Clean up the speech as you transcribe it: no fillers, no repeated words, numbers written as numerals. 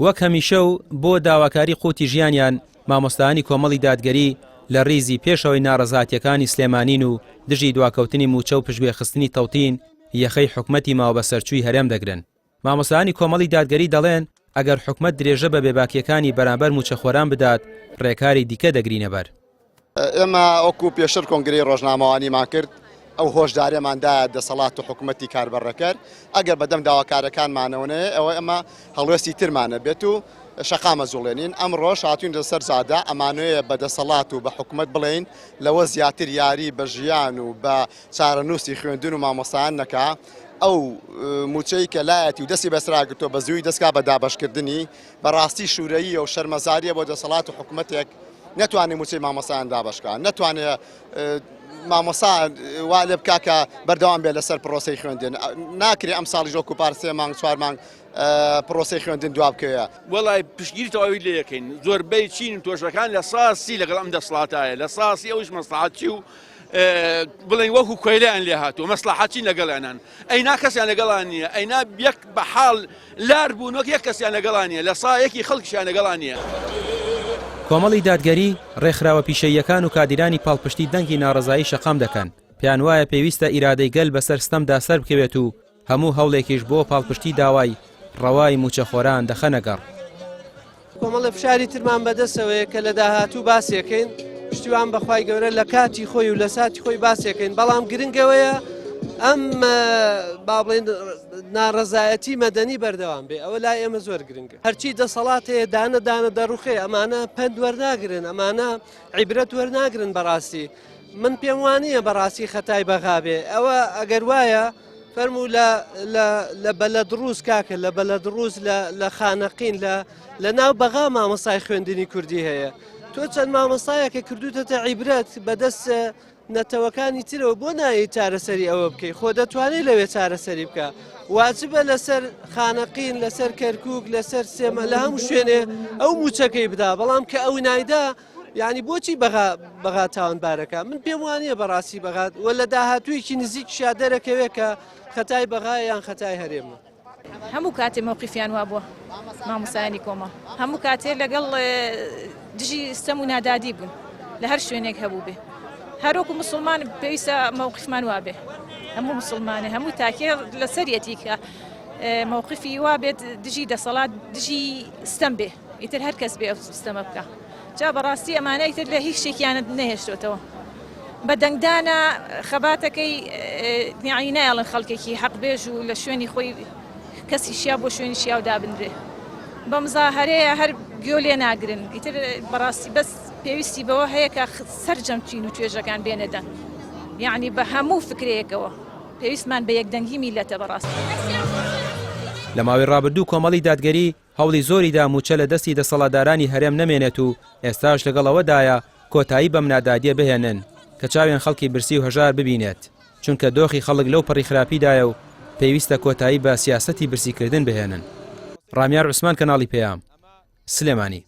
وەک هەمیشە و بۆ داواکاری قوتی ژیانیان مامۆستایانی کۆمەڵی دادگەری لە ڕیزی پێشەوەی ناڕەزاتیەکانی سلێمانین و دژی دواکەوتنی موچە و پشتگوێخستنی تەوتین یەخەی حکومەتی ماوە بە سەرچووی هەرێم دەگرن. مامۆستایانی کۆمەڵی دادگەری دەڵێن ئەگەر حکومەت درێژە بە بێباکیەکانی بەرامبەر موچەخۆران بدات ڕێکاری دیکە دەگرینە بەر. ئێمە ئەوکو پێشتر کۆنگرەی ڕۆژنامەوانیمان کرد ئەو هۆشداریماندایە دەسەڵات و حکومەتی کاربەڕەکەر ئەگەر بەدەم داواکارەکانمانەوەنەیە ئەوە ئەمە هەڵوێستی ترمانە بێت و شەقامە زوڵێنین ئەمڕۆ هاتوین لەسەر زادا ئەمانوەیە بە دەسەڵات و بە حکومەت بڵێن لەوە زیاتر یاری بە ژیان و بە چارەنووسی خوێندن و مامۆستایان نەکا ئەو موچەی کە لایەتی و دەستی بەسراگرتۆ بە زووی دەستگا بە دابەشکردنی بەڕاستی شوورەیی و شەرمەزاریە بۆ دەسەڵات و حکومەتێک نەتوانێت موچەی مامۆستایان دابەشکان نەتوانێت مامۆستا وا لێ بکا کە بەردەوام بێت لەسەر پرۆسەی خوێندن ناکرێت ئەم ساڵی ژۆک و پار 3 مانگ 4 مانگ پرۆسەی خوێندن دواب بکەوە. وەڵای پشتگیری تەواوی لێ یەکەین زۆربەی چین تۆشەکان لە ساسی لەگەڵ ئەم دەسەڵاتایە لە ساسی ئەوش مەسلحەتی و بڵێن وەکو کۆیلیان لێ هاتووە مەسلحەتی لەگەڵیانان ئەینا کەسیان لەگەڵان نییە ئەینا یەک بە حاڵ لار بوون وەک یەک کەسیان لەگەڵان نیە لە سایەکی خەڵکیشیان لەگەڵان نییە. کۆمەڵی دادگەری ڕێکخراوە پیشەیەکان و کادیرانی پاڵپشتی دەنگی ناڕەزایی شەقام دەکەن پیان وایە پێویستە ئیرادەی گەل بەسەر ستەمدا سەر بکەوێت و هەموو هەوڵێکیش بۆ پاڵپشتی داوای ڕەوای موچەخۆران دەخەنەگەڕ. کۆمەڵە فشاری ترمان بەدەستەوەیە کە لە داهاتوو باسیەکەین پشتیوان بەخوای گەورە لە کاتی خۆی و لە ساتی خۆی باسیەکەین بەڵام گرنگەوەیە ئەم با بڵێن ناڕەزایەتی مەدەنی بەردەوام بێ ئەوە لای ئێمە زۆر گرنگە هەرچی دەسەڵات هەیە دانە دانە دەڕوخێ ئەمانە پند وەرناگرن ئەمانە عیبرەت وەرناگرن بەڕاستی من پێم وانییە بەڕاستی خەتای بەغابێ ئەوە ئەگەر وایە فەرموو لە بەلە دروست کاکە لە بەلە دروست لە خانەقین لە ناو بەغا مامۆستای خوێندنی کوردی هەیە تۆ چەند مامۆستایەکە کردوتەتە عیبرەت بەدەست نەتەوەکانی ترەوە بۆ نایی چارەسەری ئەوە بکەی خۆ دەتوانێت لەوێ چارەسەری بکە واجبە لەسەر خانەقین لەسەر کەرکووک لەسەر سێمە لە هەموو شوێنێ ئەو موچەکەی بدا بەڵام کە ئەو نایدا یعنی بۆچی بەغا تاوانبارەکە من پێم وانییە بەڕاستی بەغات وە لە داهاتوویەکی نزیک شیا دەرەکەوێ کە خەتای بەغا یان خەتای هەرێمە. هەموو کاتێ مەوقیفیان وا بووە مامۆستایانی کۆمە هەموو کاتێ لەگەڵ دژی ستەم و نادادی بوون لە هەر شوێنێک هەبوو بێ هەروەکو مسلمان پێویستە مەوقیفمان وابێ هەموو مسلمانە هەموو تاکێ لەسەرەتی کە مەوقیفی وابێت دژی دەسەڵات دژی ستەم بێ ئیتر هەر کەس بێ ئەو ستەمە بکە جا بەڕاستی ئەمانە ئیتر لە هیچ شتێکیانت نەهێشتوتەوە بە دەنگدانە خەباتەکەی یعنی نایڵن خەڵکێکی حەقبێژ و لە شوێنی خۆی کەسی شیا بۆ شوێنی شیاو دابنرێ بە مزاهەرەیە هەر گوێ لێ ناگرن ئیتر بەڕاستی بەس پێویستی بەوە هەیە کە سەرجەم چین و توێژەکان بێنەدەن یعنی بە هەموو فکرەیەکەوە پێویستمان بە یەکدەنگی میلەتە بەڕاستی. لە ماوەی ڕابردوو کۆمەڵی دادگەری هەوڵی زۆریدا موچە لە دەستی دەسەڵاتدارانی هەرێم نەمێنێت و ئێستاش لەگەڵەوەدایە کۆتایی بەم نادادیە بهێنن کە چاوێن خەڵکی برسی و هەژار ببینێت چونکە دۆخی خەڵک لەو پەڕی خراپیدایە و پێویستە کۆتایی بە سیاسەتی برسیکردن بهێنن. ڕامیار عوسمان کەناڵی پێیام سلێمانی.